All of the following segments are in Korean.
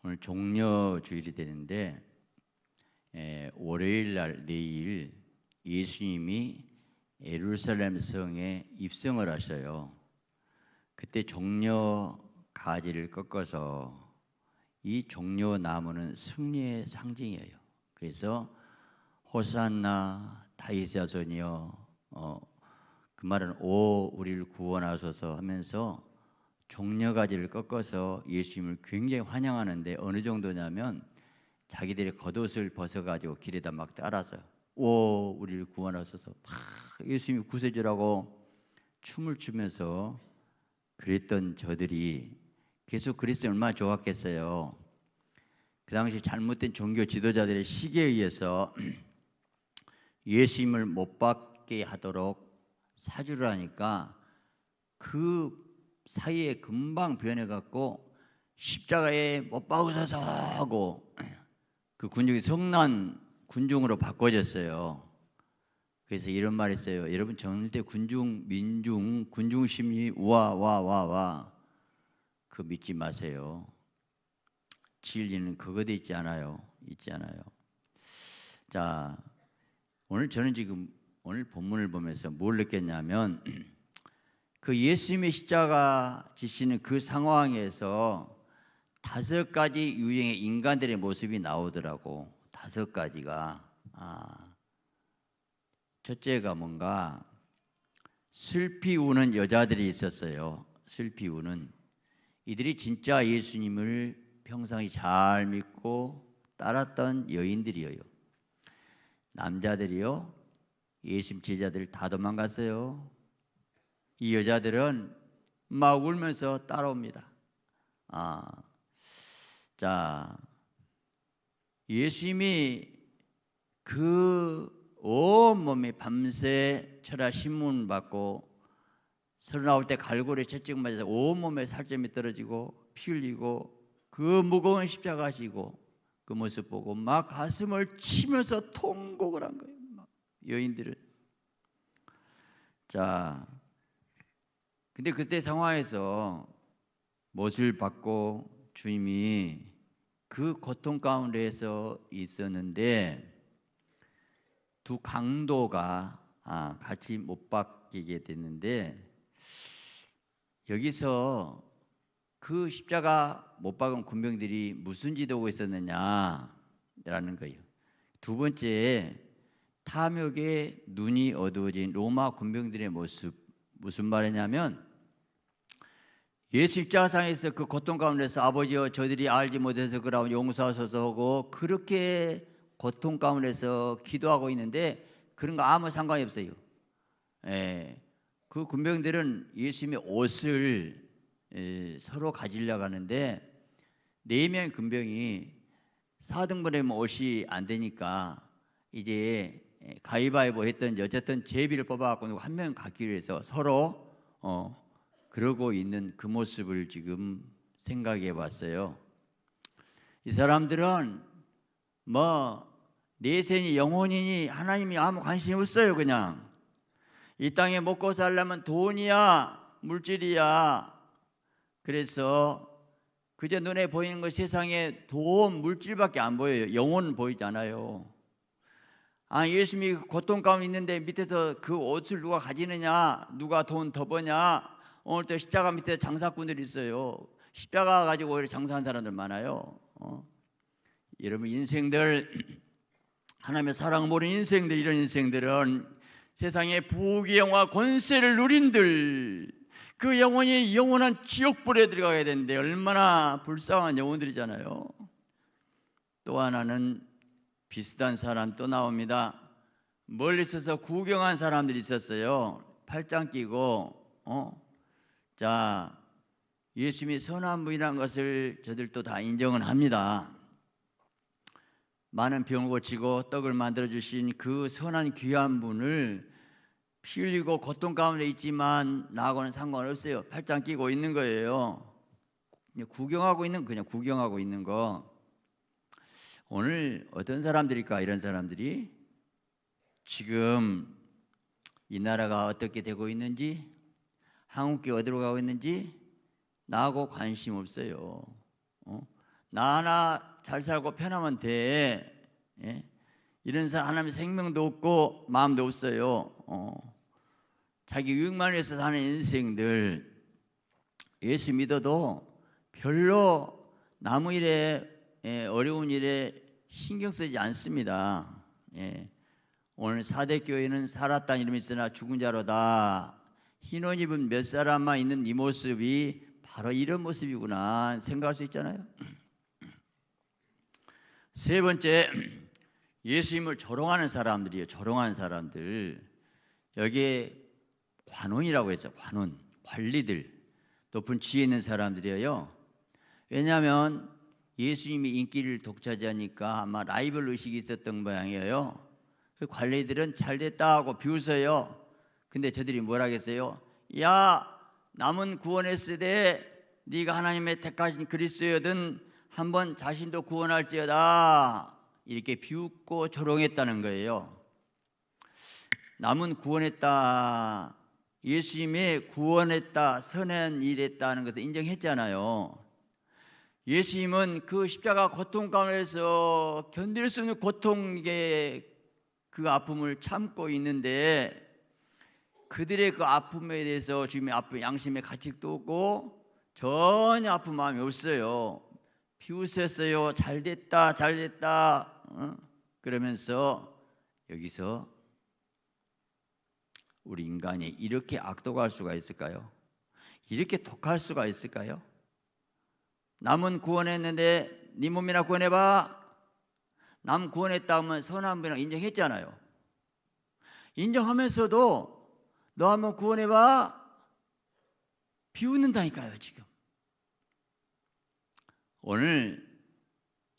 오늘 종려주일이 되는데 월요일 날 내일 예수님이 예루살렘 성에 입성을 하셔요. 그때 종려 가지를 꺾어서 이 종려 나무는 승리의 상징이에요. 그래서 호산나 다윗의 자손이여, 그 말은 오 우리를 구원하소서 하면서 종려 가지를 꺾어서 예수님을 굉장히 환영하는데 어느 정도냐면 자기들의 겉옷을 벗어가지고 길에다 막 따라서 오 우리를 구원하소서 막 예수님이 구세주라고 춤을 추면서 그랬던 저들이 계속 그랬으면 얼마나 좋았겠어요. 그 당시 잘못된 종교 지도자들의 시기에 의해서 예수님을 못 받게 하도록 사주를 하니까 그 사이에 금방 변해갖고 십자가에 못 박으소서 하고 그 군중이 성난 군중으로 바꿔졌어요. 그래서 이런 말이 있어요. 여러분 절대 군중 심리 와 그거 믿지 마세요. 진리는 그것도 있지 않아요. 자, 오늘 저는 지금 오늘 본문을 보면서 뭘 느꼈냐면 그 예수님의 십자가 지시는 그 상황에서 5가지 유형의 인간들의 모습이 나오더라고. 5가지가. 첫째가 뭔가 슬피 우는 여자들이 있었어요. 슬피 우는. 이들이 진짜 예수님을 평상시 잘 믿고 따랐던 여인들이에요. 남자들이요, 예수님 제자들 다 도망갔어요. 이 여자들은 막 울면서 따라옵니다. 자, 예수님이 그 온몸에 밤새 철야 신문 받고 서로 나올 때 갈고리에 채찍 맞아서 온몸에 살점이 떨어지고 피 흘리고 그 무거운 십자가 지고 그 모습 보고 막 가슴을 치면서 통곡을 한 거예요. 막 여인들은. 자, 근데 그때 상황에서 못을 받고 주님이 그 고통 가운데에서 있었는데 두 강도가 같이 못 박히게 됐는데 여기서 그 십자가 못 박은 군병들이 무슨 지도고 있었느냐라는 거예요. 두 번째, 탐욕에 눈이 어두워진 로마 군병들의 모습. 무슨 말이냐면 예수 십자가상에서 그 고통 가운데서 아버지여 저들이 알지 못해서 그러나 용서하소서 하고 그렇게 고통 가운데서 기도하고 있는데 그런 거 아무 상관이 없어요. 그 군병들은 예수님의 옷을 서로 가지려고 하는데 4명의 군병이 4등분의 옷이 안 되니까 이제 가위바위보 했던 어쨌든 제비를 뽑아갖고 한 명 갖기로 해서 서로 그러고 있는 그 모습을 지금 생각해 봤어요. 이 사람들은 내생이 영혼이니 하나님이 아무 관심이 없어요. 그냥 이 땅에 먹고 살려면 돈이야 물질이야. 그래서 그저 눈에 보이는 것 세상에 돈 물질밖에 안 보여요. 영혼은 보이지 않아요. 예수님이 고통 가운데 있는데 밑에서 그 옷을 누가 가지느냐, 누가 돈 더 버냐. 오늘 또 십자가 밑에 장사꾼들이 있어요. 십자가 가지고 장사하는 사람들 많아요. 여러분 인생들 하나님의 사랑 모르는 인생들, 이런 인생들은 세상의 부귀영화 권세를 누린들 그 영혼이 영원한 지옥불에 들어가야 되는데 얼마나 불쌍한 영혼들이잖아요. 또 하나는 비슷한 사람 또 나옵니다. 멀리 있어서 구경한 사람들이 있었어요. 팔짱 끼고 자, 예수님이 선한 분이라는 것을 저들도 다 인정은 합니다. 많은 병을 고치고 떡을 만들어주신 그 선한 귀한 분을 피 흘리고 고통 가운데 있지만 나하고는 상관없어요. 팔짱 끼고 있는 거예요. 그냥 구경하고 있는 거. 오늘 어떤 사람들일까? 이런 사람들이 지금 이 나라가 어떻게 되고 있는지, 한국이 어디로 가고 있는지 나하고 관심 없어요. 나 하나 잘 살고 편하면 돼. 예? 이런 사람 하나님 생명도 없고 마음도 없어요. 자기 유익만 위해서 사는 인생들, 예수 믿어도 별로 남의 일에 어려운 일에 신경 쓰지 않습니다. 예. 오늘 사대교회는 살았다는 이름이 있으나 죽은 자로다. 흰 옷 입은 몇 사람만 있는 이 모습이 바로 이런 모습이구나 생각할 수 있잖아요. 세 번째, 예수님을 조롱하는 사람들이에요. 조롱하는 사람들. 여기에 관원이라고 했죠. 관원, 관리들, 높은 지혜 있는 사람들이에요. 왜냐하면 예수님이 인기를 독차지하니까 아마 라이벌 의식이 있었던 모양이에요. 그 관리들은 잘됐다 하고 비웃어요. 근데 저들이 뭐라 하겠어요? 야, 남은 구원했으되 네가 하나님의 택하신 그리스도여든 한번 자신도 구원할지어다. 이렇게 비웃고 조롱했다는 거예요. 남은 구원했다, 예수님이 구원했다, 선한 일했다는 것을 인정했잖아요. 예수님은 그 십자가 고통 가운데서 견딜 수 없는 고통의 그 아픔을 참고 있는데 그들의 그 아픔에 대해서 주님의 아픔 양심의 가책도 없고 전혀 아픈 마음이 없어요. 비웃었어요. 잘됐다, 잘됐다. 그러면서 여기서 우리 인간이 이렇게 악독할 수가 있을까요? 이렇게 독할 수가 있을까요? 남은 구원했는데 네 몸이나 구원해봐. 남 구원했다 하면 선한 분이라고 인정했잖아요. 인정하면서도 너 한번 구원해봐. 비웃는다니까요 지금. 오늘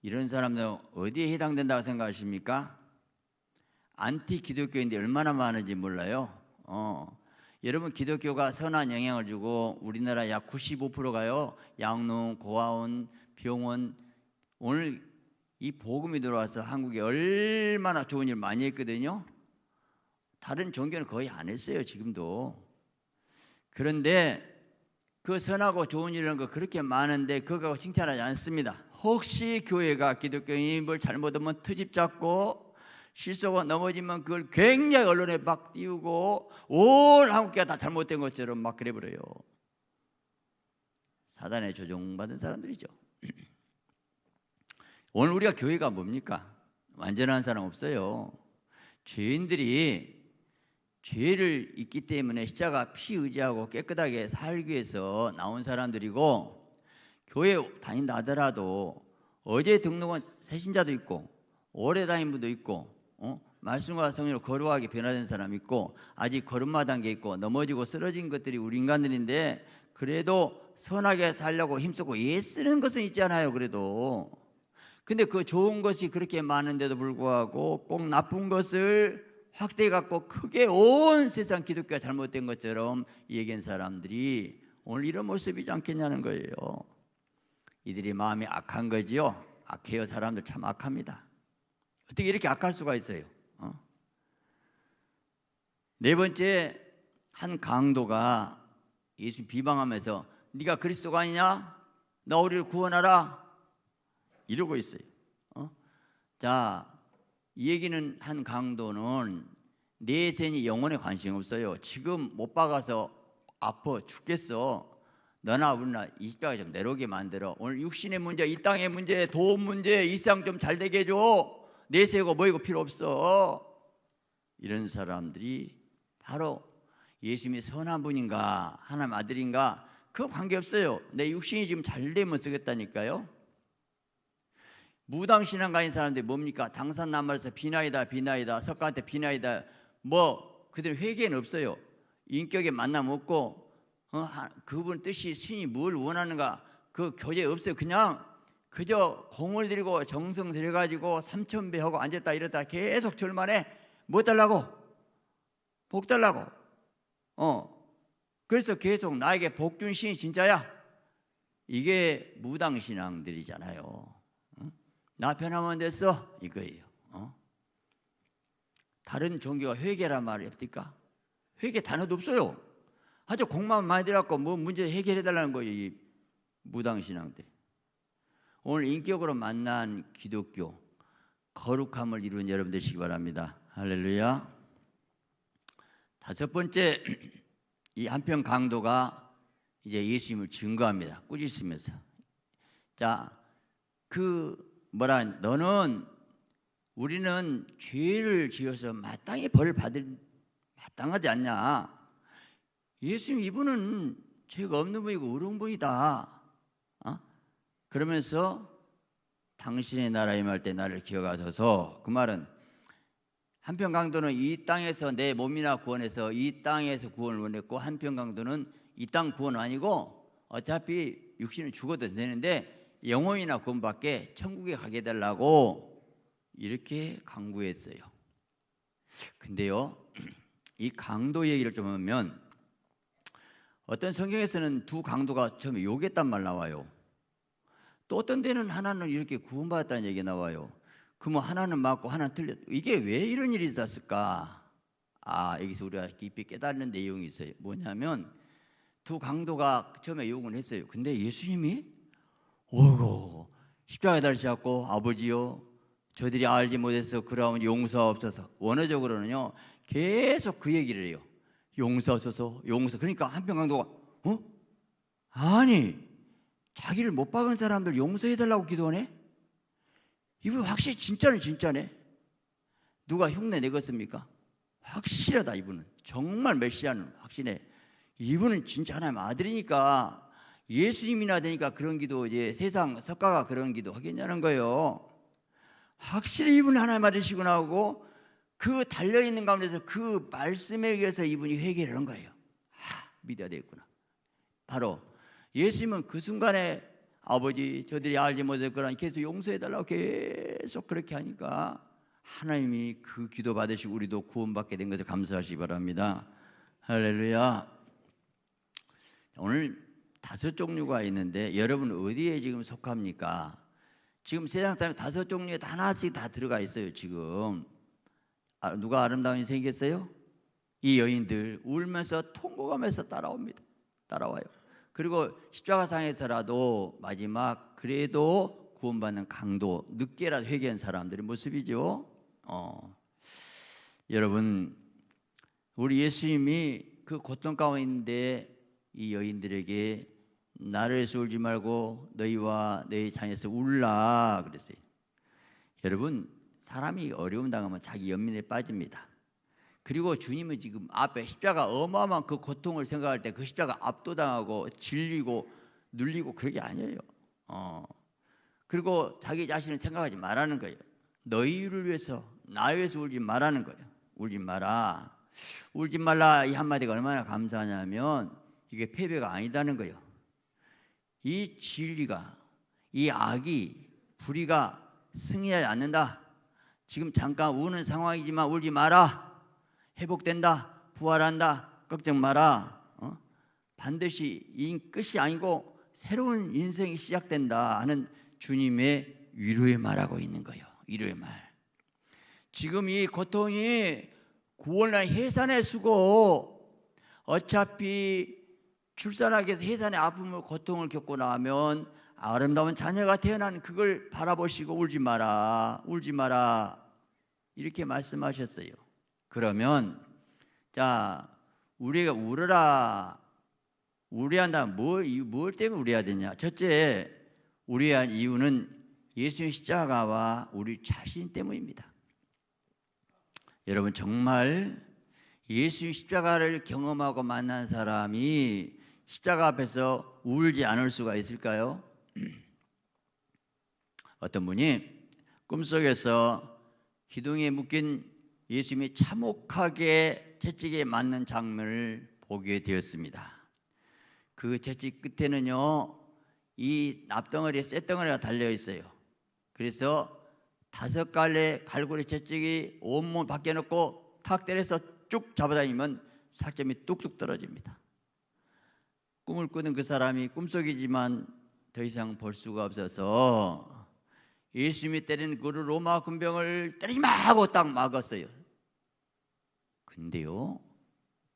이런 사람들 어디에 해당된다고 생각하십니까? 안티 기독교인데 얼마나 많은지 몰라요. 여러분, 기독교가 선한 영향을 주고 우리나라 약 95%가요 양농, 고아원, 병원. 오늘 이 복음이 들어와서 한국에 얼마나 좋은 일 많이 했거든요. 다른 종교는 거의 안 했어요 지금도. 그런데 그 선하고 좋은 일이라는 거 그렇게 많은데 그거 칭찬하지 않습니다. 혹시 교회가 기독교인이 뭘 잘못하면 트집 잡고 실수가 넘어지면 그걸 굉장히 언론에 막 띄우고 온 한국교회가 다 잘못된 것처럼 막 그래버려요. 사단에 조종받은 사람들이죠. 오늘 우리가 교회가 뭡니까? 완전한 사람 없어요. 죄인들이 죄를 있기 때문에 십자가 피 의지하고 깨끗하게 살기 위해서 나온 사람들이고, 교회 다닌다 하더라도 어제 등록한 새신자도 있고 오래 다닌 분도 있고 말씀과 성령으로 거룩하게 변화된 사람 있고 아직 걸음마다한 게 있고 넘어지고 쓰러진 것들이 우리 인간들인데 그래도 선하게 살려고 힘쓰고 애쓰는 것은 있잖아요. 그래도 근데 그 좋은 것이 그렇게 많은데도 불구하고 꼭 나쁜 것을 확대해 갖고 크게 온 세상 기독교가 잘못된 것처럼 얘기한 사람들이 오늘 이런 모습이지 않겠냐는 거예요. 이들이 마음이 악한 거지요. 악해요. 사람들 참 악합니다. 어떻게 이렇게 악할 수가 있어요? 네 번째, 한 강도가 예수 비방하면서 네가 그리스도가 아니냐? 너 우리를 구원하라 이러고 있어요. 자, 이 얘기는 한 강도는 내 죄니 영혼에 관심 없어요. 지금 못 박아서 아파 죽겠어. 너나 우리나 이 십자가 좀 내려오게 만들어. 오늘 육신의 문제, 이 땅의 문제, 돈 문제, 이 세상 좀 잘 되게 해줘. 내세고 뭐이고 필요 없어. 이런 사람들이 바로 예수님이 선한 분인가 하나님 아들인가 그거 관계없어요. 내 육신이 지금 잘 되면 쓰겠다니까요. 무당신앙 가진 사람들이 뭡니까? 당산남말에서 비나이다 비나이다 석가한테 비나이다 뭐 그들 회개는 없어요. 인격에 만남 없고 그분 뜻이 신이 뭘 원하는가 그 교제 없어요. 그냥 그저 공을 들이고 정성 들여가지고 3,000배 하고 앉았다 이랬다 계속 절만해. 뭐 달라고? 복 달라고. 그래서 계속 나에게 복 준 신이 진짜야. 이게 무당신앙들이잖아요. 나 변하면 됐어 이거예요. 다른 종교가 회개란 말이 없을까? 회개 단어도 없어요. 아주 공만 많이 들어갖고 뭐 문제 해결해달라는 거예요. 이 무당신앙들. 오늘 인격으로 만난 기독교, 거룩함을 이룬 여러분 되시기 바랍니다. 할렐루야. 다섯 번째, 이 한편 강도가 이제 예수님을 증거합니다. 꾸짖으면서. 자, 우리는 죄를 지어서 마땅히 벌을 마땅하지 않냐. 예수님 이분은 죄가 없는 분이고 의로운 분이다. 그러면서 당신의 나라 임할 때 나를 기억하소서. 그 말은 한편 강도는 이 땅에서 내 몸이나 구원해서 이 땅에서 구원을 원했고, 한편 강도는 이 땅 구원은 아니고 어차피 육신은 죽어도 되는데 영혼이나 구원받게 천국에 가게 해달라고 이렇게 강구했어요. 근데요, 이 강도 얘기를 좀 하면 어떤 성경에서는 두 강도가 처음에 욕했단 말 나와요. 또 어떤 데는 하나는 이렇게 구원받았다는 얘기 나와요. 그러면 하나는 맞고 하나는 틀렸다. 이게 왜 이런 일이 있었을까? 여기서 우리가 깊이 깨닫는 내용이 있어요. 뭐냐면 두 강도가 처음에 욕은 했어요. 근데 예수님이 어이구 십자가에 달리셨고, 아버지요 저들이 알지 못해서 그러하오니 용서하옵소서. 원어적으로는요 계속 그 얘기를 해요. 용서하소서, 용서. 그러니까 한편 강도가 아니 자기를 못 박은 사람들 용서해달라고 기도하네? 이분 확실히 진짜네. 누가 흉내 내겠습니까? 확실하다. 이분은 정말 메시아는 확신해. 이분은 진짜 하나님 아들이니까, 예수님이나 되니까 그런 기도, 이제 세상 석가가 그런 기도 하겠냐는 거예요. 확실히 이분은 하나님 아들이시구나 하고 그 달려있는 가운데서 그 말씀에 의해서 이분이 회개를 한 거예요. 믿어야 되겠구나. 바로 예수님은 그 순간에 아버지 저들이 알지 못했거나 계속 용서해달라고 계속 그렇게 하니까 하나님이 그 기도 받으시고 우리도 구원받게 된 것을 감사하시기 바랍니다. 할렐루야. 오늘 다섯 종류가 있는데 여러분 어디에 지금 속합니까? 지금 세상 사람 다섯 종류에 하나씩 다 들어가 있어요. 지금 누가 아름다운 인생이 겠어요? 이 여인들 울면서 통곡하면서 따라와요. 그리고 십자가상에서라도 마지막 그래도 구원받는 강도, 늦게라도 회개한 사람들의 모습이죠. 여러분, 우리 예수님이 그 고통 가운데 있는데 이 여인들에게 나를 위해서 울지 말고 너희와 너희 자녀에서 울라 그랬어요. 여러분, 사람이 어려움 당하면 자기 연민에 빠집니다. 그리고 주님은 지금 앞에 십자가 어마어마한 그 고통을 생각할 때 그 십자가 압도당하고 질리고 눌리고 그런 게 아니에요. 그리고 자기 자신을 생각하지 말라는 거예요. 너희를 위해서 나 위해서 울지 말라는 거예요. 울지 마라. 울지 말라 이 한마디가 얼마나 감사하냐면 이게 패배가 아니다는 거예요. 이 진리가, 이 악이, 불의가 승리하지 않는다. 지금 잠깐 우는 상황이지만 울지 마라. 회복된다, 부활한다, 걱정 마라. 반드시 이 끝이 아니고 새로운 인생이 시작된다 하는 주님의 위로의 말하고 있는 거예요. 위로의 말. 지금 이 고통이 구원한 해산의 수고, 어차피 출산하기 위해서 해산의 아픔을 고통을 겪고 나면 아름다운 자녀가 태어난 그걸 바라보시고 울지 마라, 울지 마라 이렇게 말씀하셨어요. 그러면 자 우리가 울어라, 우려한다면 뭘 때문에 우려해야 되냐? 첫째, 우려한 이유는 예수님의 십자가와 우리 자신 때문입니다. 여러분, 정말 예수님 십자가를 경험하고 만난 사람이 십자가 앞에서 울지 않을 수가 있을까요? 어떤 분이 꿈속에서 기둥에 묶인 예수님이 참혹하게 채찍에 맞는 장면을 보게 되었습니다. 그 채찍 끝에는요, 이 납덩어리에 쇳덩어리가 달려 있어요. 그래서 5갈래 갈고리 채찍이 온몸 밖에 놓고 탁 때려서 쭉 잡아다니면 살점이 뚝뚝 떨어집니다. 꿈을 꾸는 그 사람이 꿈속이지만 더 이상 볼 수가 없어서 예수님이 때리는 그 로마 군병을 때리지 마 하고 딱 막았어요. 근데요,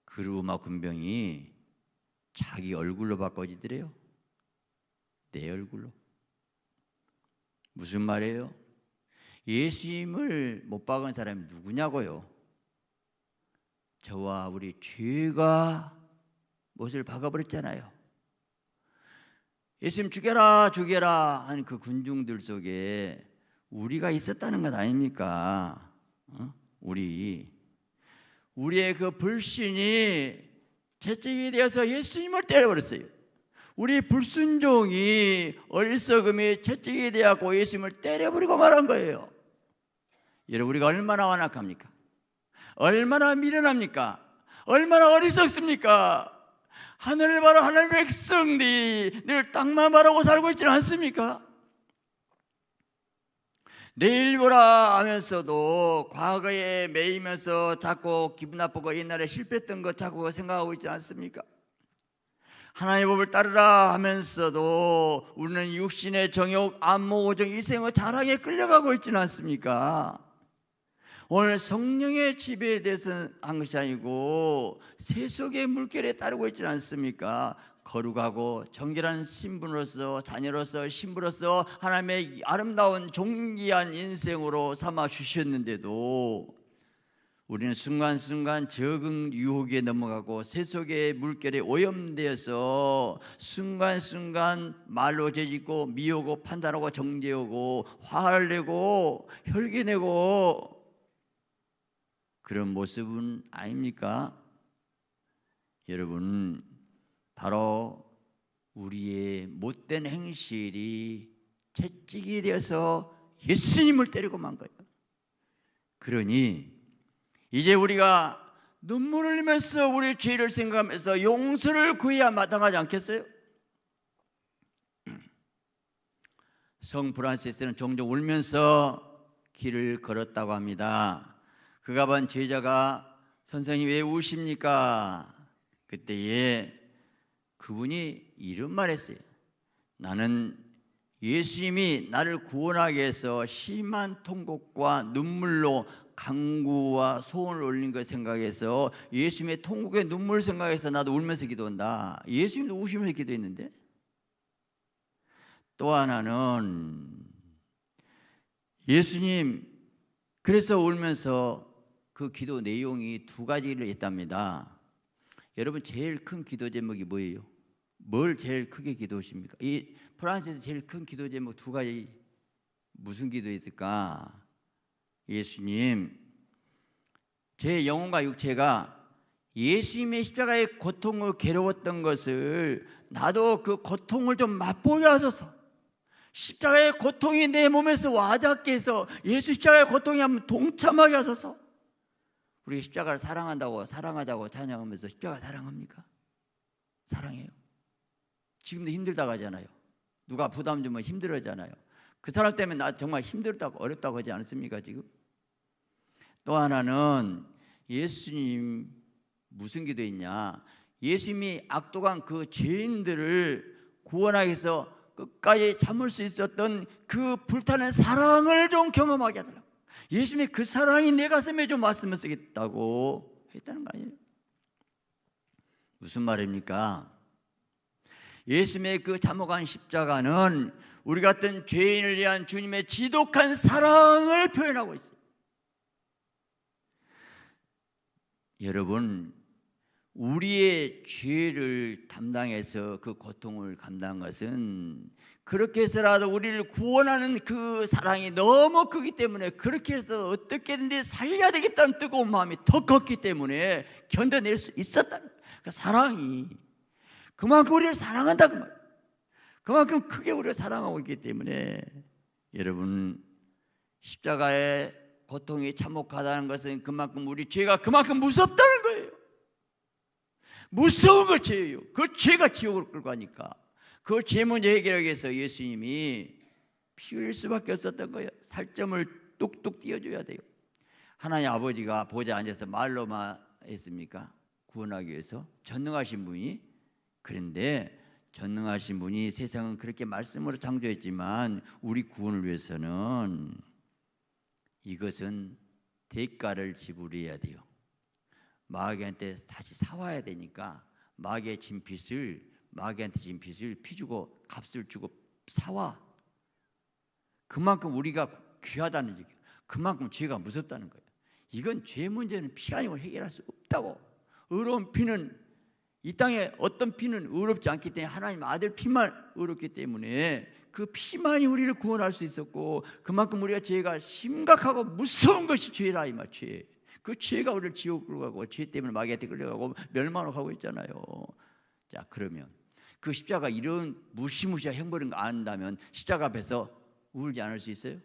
그 로마 군병이 자기 얼굴로 바꿔지더래요. 내 얼굴로. 무슨 말이에요? 예수님을 못 박은 사람이 누구냐고요? 저와 우리 죄가 못을 박아버렸잖아요. 예수님 죽여라 죽여라 하는 그 군중들 속에 우리가 있었다는 것 아닙니까? 우리의 그 불신이 채찍이 되어서 예수님을 때려버렸어요. 우리 불순종이 어리석음이 채찍이 되었고 예수님을 때려버리고 말한 거예요. 여러분, 우리가 얼마나 완악합니까? 얼마나 미련합니까? 얼마나 어리석습니까? 하늘을 바라 하나님의 백성들이 늘 땅만 바라고 살고 있지는 않습니까? 내일 보라 하면서도 과거에 매이면서 자꾸 기분 나쁘고 옛날에 실패했던 것 자꾸 생각하고 있지 않습니까? 하나님의 법을 따르라 하면서도 우리는 육신의 정욕, 안목, 오정, 이생의 자랑에 끌려가고 있지는 않습니까? 오늘 성령의 지배에 대해서 한 것이 아니고 세속의 물결에 따르고 있지는 않습니까? 거룩하고 정결한 신분으로서, 자녀로서, 신부로서 하나님의 아름다운 존귀한 인생으로 삼아 주셨는데도 우리는 순간순간 적응 유혹에 넘어가고 세속의 물결에 오염되어서 순간순간 말로 죄짓고 미우고 판단하고 정죄하고 화를 내고 혈기내고 그런 모습은 아닙니까? 여러분, 바로 우리의 못된 행실이 채찍이 되어서 예수님을 때리고 만 거예요. 그러니 이제 우리가 눈물을 흘리면서 우리 죄를 생각하면서 용서를 구해야 마땅하지 않겠어요? 성 프란시스는 종종 울면서 길을 걸었다고 합니다. 그가 본 제자가 선생님 왜 우십니까? 그때에 그분이 이런 말했어요. 나는 예수님이 나를 구원하기 위해서 심한 통곡과 눈물로 간구와 소원을 올린 걸 생각해서 예수님의 통곡의 눈물을 생각해서 나도 울면서 기도한다. 예수님도 우시면서 기도했는데, 또 하나는 예수님 그래서 울면서 그 기도 내용이 두 가지를 했답니다. 여러분, 제일 큰 기도 제목이 뭐예요? 뭘 제일 크게 기도하십니까? 이 프랑스에서 제일 큰 기도 제목 두 가지 무슨 기도였을까? 예수님, 제 영혼과 육체가 예수님의 십자가의 고통을 괴로웠던 것을 나도 그 고통을 좀 맛보게 하소서. 십자가의 고통이 내 몸에서 와닿게 해서 예수 십자가의 고통에 한번 동참하게 하소서. 우리 십자가를 사랑하자고 찬양하면서 십자가 사랑합니까? 사랑해요. 지금도 힘들다고 하잖아요. 누가 부담 주면 힘들어하잖아요. 그 사람 때문에 나 정말 힘들다고 어렵다고 하지 않습니까 지금? 또 하나는 예수님 무슨 기도했냐? 예수님이 악독한 그 죄인들을 구원하기 위해서 끝까지 참을 수 있었던 그 불타는 사랑을 좀 경험하게 하더라고요. 예수님의 그 사랑이 내 가슴에 좀 왔으면 쓰겠다고 했다는 거 아니에요? 무슨 말입니까? 예수님의 그 참혹한 십자가는 우리 같은 죄인을 위한 주님의 지독한 사랑을 표현하고 있어요. 여러분, 우리의 죄를 담당해서 그 고통을 감당한 것은 그렇게 해서라도 우리를 구원하는 그 사랑이 너무 크기 때문에 그렇게 해서 어떻게든지 살려야 되겠다는 뜨거운 마음이 더 컸기 때문에 견뎌낼 수 있었다는 거예요. 그 사랑이 그만큼 우리를 사랑한다 그 말이에요. 그만큼 크게 우리를 사랑하고 있기 때문에 여러분, 십자가의 고통이 참혹하다는 것은 그만큼 우리 죄가 그만큼 무섭다는 거예요. 무서운 거 죄예요. 그 죄가 지옥으로 끌고 가니까 그 죄 문제 해결하기 위해서 예수님이 피 흘릴 수밖에 없었던 거예요. 살점을 뚝뚝 띄워줘야 돼요. 하나님 아버지가 보좌에 앉아서 말로만 했습니까? 구원하기 위해서 전능하신 분이. 그런데 전능하신 분이 세상은 그렇게 말씀으로 창조했지만 우리 구원을 위해서는 이것은 대가를 지불해야 돼요. 마귀한테 다시 사와야 되니까 마귀한테 진 빚을 피 주고 값을 주고 사와. 그만큼 우리가 귀하다는 얘기예요. 그만큼 죄가 무섭다는 거예요. 이건 죄 문제는 피 아니고 해결할 수 없다고. 의로운 피는 이 땅에 어떤 피는 의롭지 않기 때문에 하나님 아들 피만 의롭기 때문에 그 피만이 우리를 구원할 수 있었고, 그만큼 우리가 죄가 심각하고 무서운 것이 죄라 이 말. 죄. 그 죄가 우리를 지옥으로 가고 죄 때문에 마귀한테 끌려가고 멸망으로 가고 있잖아요. 자, 그러면 그 십자가 이런 무시무시한 형벌인 거 안다면 십자가 앞에서 울지 않을 수 있어요?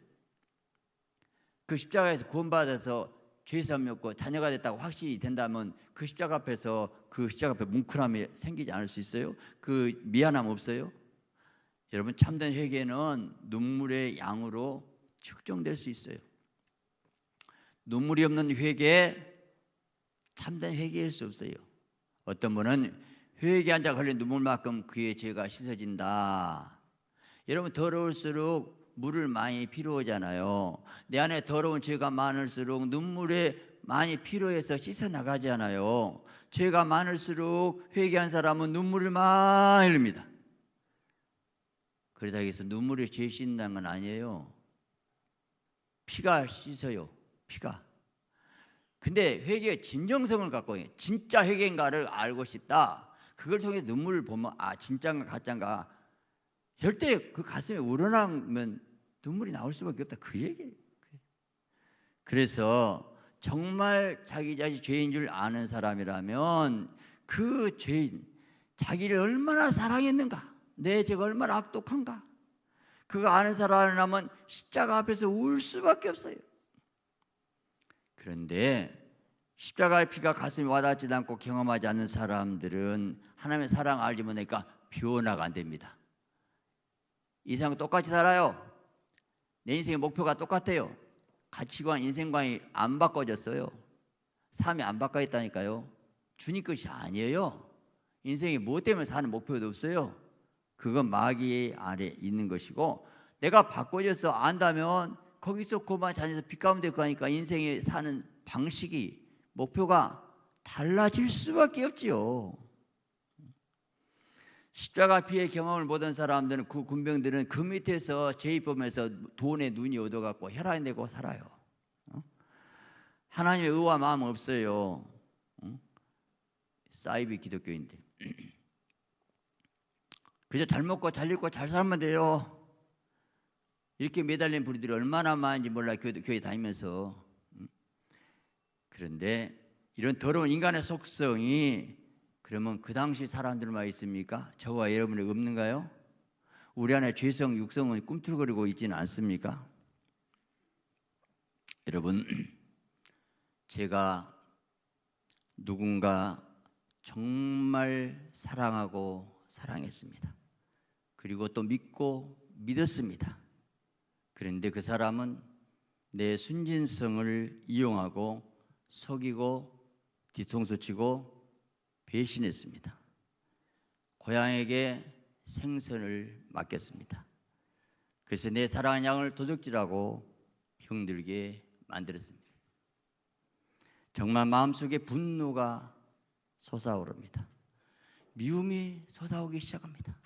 그 십자가에서 구원받아서 죄사함이 없고 자녀가 됐다고 확신이 된다면 그 십자가 앞에서 그 십자가 앞에 뭉클함이 생기지 않을 수 있어요? 그 미안함 없어요? 여러분, 참된 회개는 눈물의 양으로 측정될 수 있어요. 눈물이 없는 회개, 참된 회개일 수 없어요. 어떤 분은 회개한 자가 흘린 눈물만큼 그의 죄가 씻어진다. 여러분, 더러울수록 물을 많이 필요하잖아요. 내 안에 더러운 죄가 많을수록 눈물에 많이 필요해서 씻어나가잖아요. 죄가 많을수록 회개한 사람은 눈물을 많이 흘립니다. 그러다 해서 눈물이 죄 씻는다는 건 아니에요. 피가 씻어요. 피가. 근데 회개의 진정성을 갖고 진짜 회개인가를 알고 싶다. 그걸 통해 눈물을 보면 진짜인가 가짜인가. 절대 그 가슴에 우러나면 눈물이 나올 수밖에 없다. 그 얘기예요. 그래서 정말 자기 자신이 죄인 줄 아는 사람이라면 그 죄인, 자기를 얼마나 사랑했는가, 내 죄가 얼마나 악독한가, 그거 아는 사람이라면 십자가 앞에서 울 수밖에 없어요. 그런데 십자가의 피가 가슴에 와닿지 않고 경험하지 않는 사람들은 하나님의 사랑을 알지 못하니까 변화가 안 됩니다. 이 세상 똑같이 살아요. 내 인생의 목표가 똑같아요. 가치관, 인생관이 안 바꿔졌어요. 삶이 안 바꿔있다니까요. 주님 것이 아니에요. 인생이 무엇 때문에 사는 목표도 없어요. 그건 마귀 아래 있는 것이고, 내가 바꿔져서 안다면 거기서 그만 자녀에서 빛 가운데 가니까 인생에 사는 방식이, 목표가 달라질 수밖에 없지요. 십자가 피의 경험을 못한 사람들은, 그 군병들은 그 밑에서 제입범에서 돈에 눈이 얻어갖고 혈안이 되고 살아요. 하나님의 의와 마음 없어요. 사이비 기독교인들. 그저 잘 먹고 잘 입고 잘 살면 돼요. 이렇게 매달린 부류들이 얼마나 많은지 몰라, 교회 다니면서. 그런데 이런 더러운 인간의 속성이 그러면 그 당시 사람들만 있습니까? 저와 여러분이 없는가요? 우리 안에 죄성, 육성은 꿈틀거리고 있지는 않습니까? 여러분, 제가 누군가 정말 사랑하고 사랑했습니다. 그리고 또 믿고 믿었습니다. 그런데 그 사람은 내 순진성을 이용하고 속이고 뒤통수 치고 배신했습니다. 고양에게 생선을 맡겼습니다. 그래서 내 사랑하는 양을 도적질하고 병들게 만들었습니다. 정말 마음속에 분노가 솟아오릅니다. 미움이 솟아오기 시작합니다.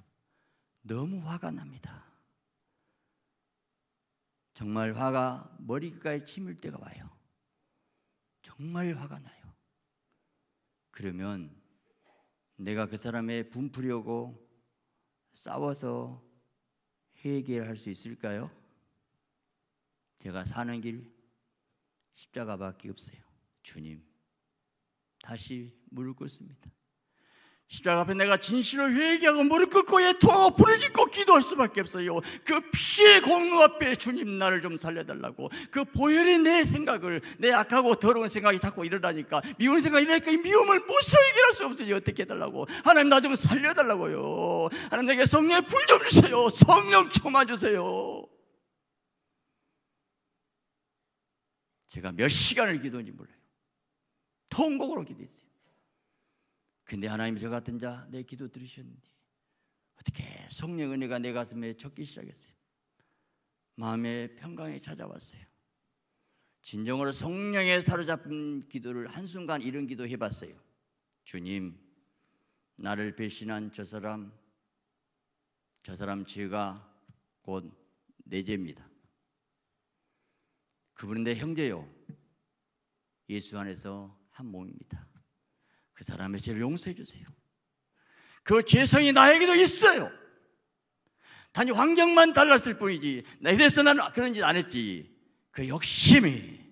너무 화가 납니다. 정말 화가 머리끝까지 치밀 때가 와요. 정말 화가 나요. 그러면 내가 그 사람의 분풀이하고 싸워서 해결할 수 있을까요? 제가 사는 길 십자가밖에 없어요. 주님, 다시 무릎 꿇습니다. 십자가 앞에 내가 진실을 회개하고 무릎 꿇고 애통하고 부르짖고 기도할 수밖에 없어요. 그 피의 공로 앞에 주님, 나를 좀 살려달라고. 그 보혈이 내 생각을, 내 악하고 더러운 생각이 자꾸 일어나니까, 미운 생각이 일어나니까 이 미움을 무엇으로 해결할 수 없어요. 어떻게 해달라고? 하나님, 나 좀 살려달라고요. 하나님, 내게 성령의 불 좀 주세요. 성령 충만주세요. 제가 몇 시간을 기도했는지 몰라요. 통곡으로 기도했어요. 근데 하나님, 저 같은 자 내 기도 들으셨는지 어떻게 성령 은혜가 내 가슴에 젖기 시작했어요. 마음의 평강이 찾아왔어요. 진정으로 성령에 사로잡힌 기도를 한순간 이런 기도 해봤어요. 주님, 나를 배신한 저 사람 죄가 곧 내 죄입니다. 그분은 내 형제요, 예수 안에서 한 몸입니다. 그 사람의 죄를 용서해 주세요. 그 죄성이 나에게도 있어요. 단지 환경만 달랐을 뿐이지, 이래서 나는 그런 짓 안 했지. 그 욕심이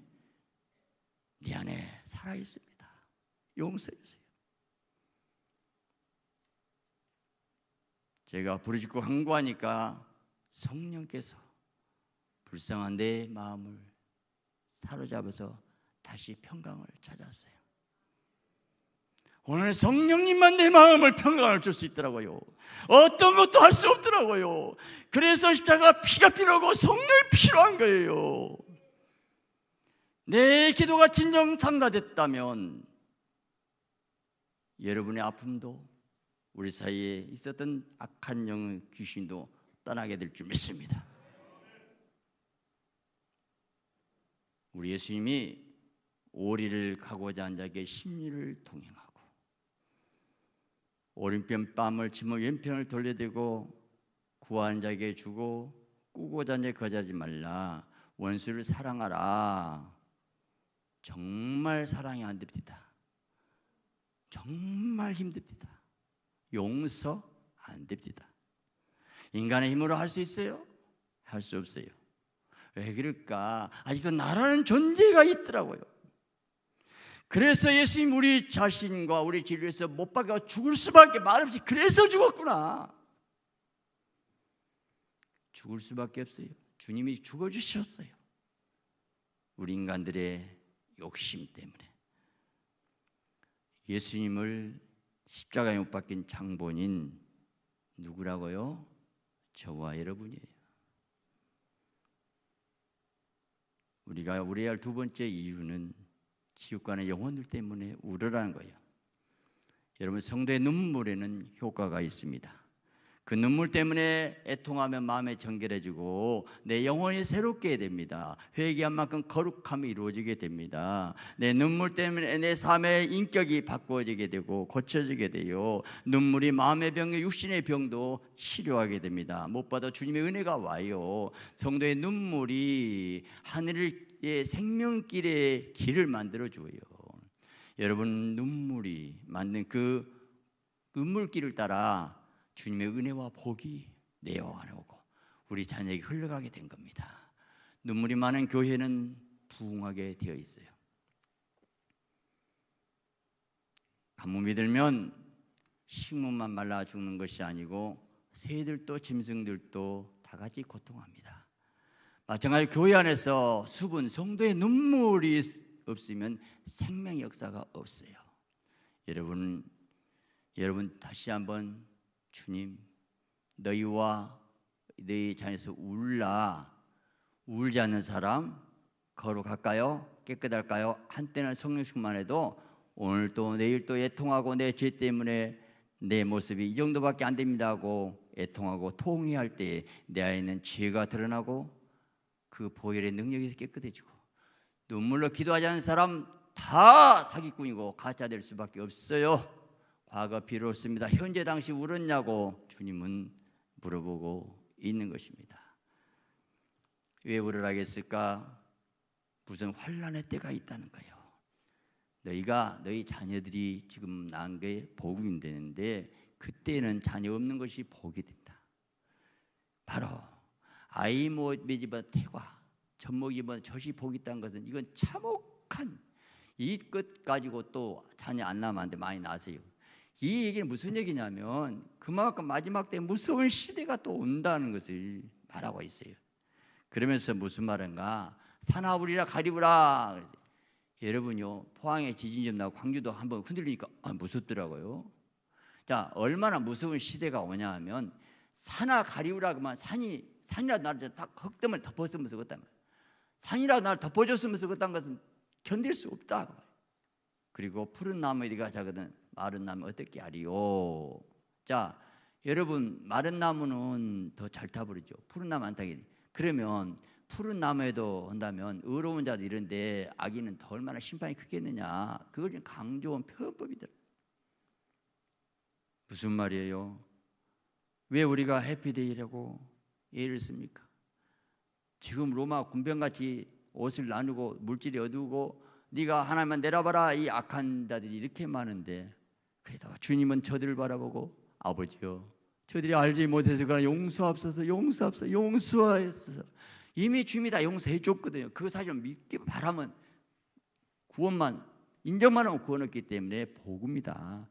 네 안에 살아있습니다. 용서해 주세요. 제가 부르짖고 간구하니까 성령께서 불쌍한 내 마음을 사로잡아서 다시 평강을 찾았어요. 오늘 성령님만 내 마음을 평강을 줄 수 있더라고요. 어떤 것도 할 수 없더라고요. 그래서 십자가 피가 필요하고 성령이 필요한 거예요. 내 기도가 진정 참가됐다면 여러분의 아픔도, 우리 사이에 있었던 악한 영의 귀신도 떠나게 될 줄 믿습니다. 우리 예수님이 오리를 가고자 한 자에게 심리를 동행하고, 오른편 뺨을 치며 왼편을 돌려대고, 구하는 자에게 주고 꾸고자 하는 자에게 거절하지 말라. 원수를 사랑하라. 정말 사랑이 안 됩니다. 정말 힘듭니다. 용서 안 됩니다. 인간의 힘으로 할 수 있어요? 할 수 없어요. 왜 그럴까? 아직도 나라는 존재가 있더라고요. 그래서 예수님 우리 자신과 우리 진리에서 못 박혀 죽을 수밖에 말없이, 그래서 죽었구나. 죽을 수밖에 없어요. 주님이 죽어주셨어요. 우리 인간들의 욕심 때문에. 예수님을 십자가에 못 박힌 장본인 누구라고요? 저와 여러분이에요. 우리가 우려야 할 두 번째 이유는 지옥간의 영혼들 때문에 우려라는 거예요. 여러분, 성도의 눈물에는 효과가 있습니다. 그 눈물 때문에 애통하면 마음이 정결해지고 내 영혼이 새롭게 됩니다. 회개한 만큼 거룩함이 이루어지게 됩니다. 내 눈물 때문에 내 삶의 인격이 바꿔지게 되고 고쳐지게 돼요. 눈물이 마음의 병과 육신의 병도 치료하게 됩니다. 무엇보다 주님의 은혜가 와요. 성도의 눈물이 하늘의 생명길의 길을 만들어줘요. 여러분, 눈물이 만든 그 눈물길을 따라 주님의 은혜와 복이 내 영 안에 오고 우리 자녀에게 흘러가게 된 겁니다. 눈물이 많은 교회는 부흥하게 되어 있어요. 가뭄이 들면 식물만 말라 죽는 것이 아니고 새들도 짐승들도 다 같이 고통합니다. 마찬가지 교회 안에서 수분, 성도의 눈물이 없으면 생명 역사가 없어요. 여러분 다시 한번 주님, 너희와 너희 자녀에서 울지 않는 사람 거룩할까요? 깨끗할까요? 한때는 성령 충만해도 오늘 또 내일 또 애통하고 내 죄 때문에 내 모습이 이 정도밖에 안 됩니다 하고 애통하고 통회할 때 내 안에 있는 죄가 드러나고 그 보혈의 능력에서 깨끗해지고, 눈물로 기도하지 않는 사람 다 사기꾼이고 가짜 될 수밖에 없어요. 과거 필요 없습니다. 현재 당시 울었냐고 주님은 물어보고 있는 것입니다. 왜 울으라겠을까? 무슨 환난의 때가 있다는 거예요. 너희 자녀들이 지금 낳은 게 복이 되는데 그때는 자녀 없는 것이 복이 된다. 바로 아이 맺이보다 태과, 젖먹이보다 젖이 복이 있다는 것은 이건 참혹한, 이 것 가지고 또 자녀 안 낳으면 안 돼. 많이 낳으세요. 이 얘기는 무슨 얘기냐면 그만큼 마지막 때 무서운 시대가 또 온다는 것을 말하고 있어요. 그러면서 무슨 말인가? 사나우리라 가리우라. 여러분요, 포항에 지진 좀 나고 광주도 한번 흔들리니까 무섭더라고요. 자, 얼마나 무서운 시대가 오냐 하면 산하 가리우라 그러면 산이라도 나를 딱 흙덤을 덮었으면서 그랬단 말이에요. 산이라도 나를 덮어줬으면서 그랬다는 것은 견딜 수 없다. 그리고 푸른 나무 어디가 자거든 마른 나무 어떻게 하리요? 자, 여러분, 마른 나무는 더 잘 타버리죠. 푸른 나무 안 타게. 그러면 푸른 나무에도 한다면 의로운 자도 이런데 악인은 더 얼마나 심판이 크겠느냐. 그걸 좀 강조한 표현법이더라. 무슨 말이에요? 왜 우리가 해피데이라고 예를 씁니까? 지금 로마 군병같이 옷을 나누고 물질이 어두우고 네가 하나님만 내려봐라 이 악한 자들이 이렇게 많은데 그래도 주님은 저들을 바라보고 아버지요 저들이 알지 못해서 그러나 용서하옵소서 용서하옵소서 용서하옵소서 이미 주님이 다 용서해 줬거든요. 그 사실을 믿기 바라면 구원만 인정만 하면 구원 얻기 때문에 복음이다.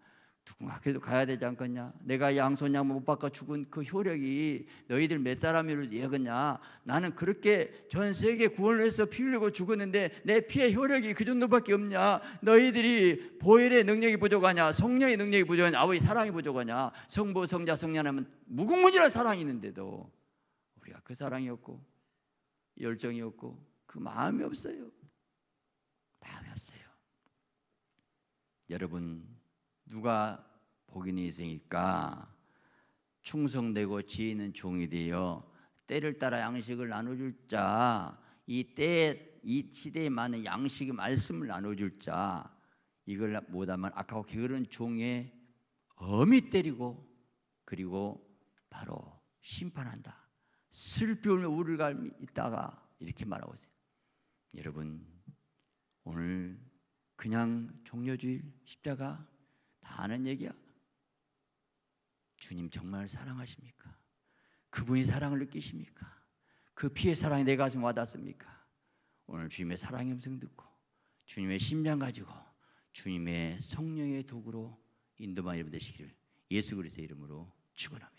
누군가 그래도 가야 되지 않겠냐? 내가 양손 양모 못 바꿔 죽은 그 효력이 너희들 몇 사람이로 얘겠냐? 나는 그렇게 전 세계 구원을 위해서 피 흘리고 죽었는데 내 피의 효력이 그 정도밖에 없냐? 너희들이 보혈의 능력이 부족하냐? 성령의 능력이 부족하냐? 아버지 사랑이 부족하냐? 성부 성자 성령하면 무궁무진한 사랑이 있는데도 우리가 그 사랑이 없고 열정이 없고 그 마음이 없어요. 마음이 없어요. 여러분 누가 복인이 있으니까 충성되고 지혜 있는 종이 되어 때를 따라 양식을 나눠줄 자, 이 때에 이 시대에 맞는 양식의 말씀을 나눠줄 자, 이걸 못하면 악하고 게으른 종에 엄히 때리고 그리고 바로 심판한다. 슬피 울며 우울감 있다가 이렇게 말하고 있어요. 여러분 오늘 그냥 종려주일 십자가 다 아는 얘기야. 주님 정말 사랑하십니까? 그분이 사랑을 느끼십니까? 그 피의 사랑이 내 가슴에 와닿습니까? 오늘 주님의 사랑의 음성 듣고 주님의 심장 가지고 주님의 성령의 도구로 인도만 여러분 되시기를 예수 그리스도의 이름으로 축원합니다.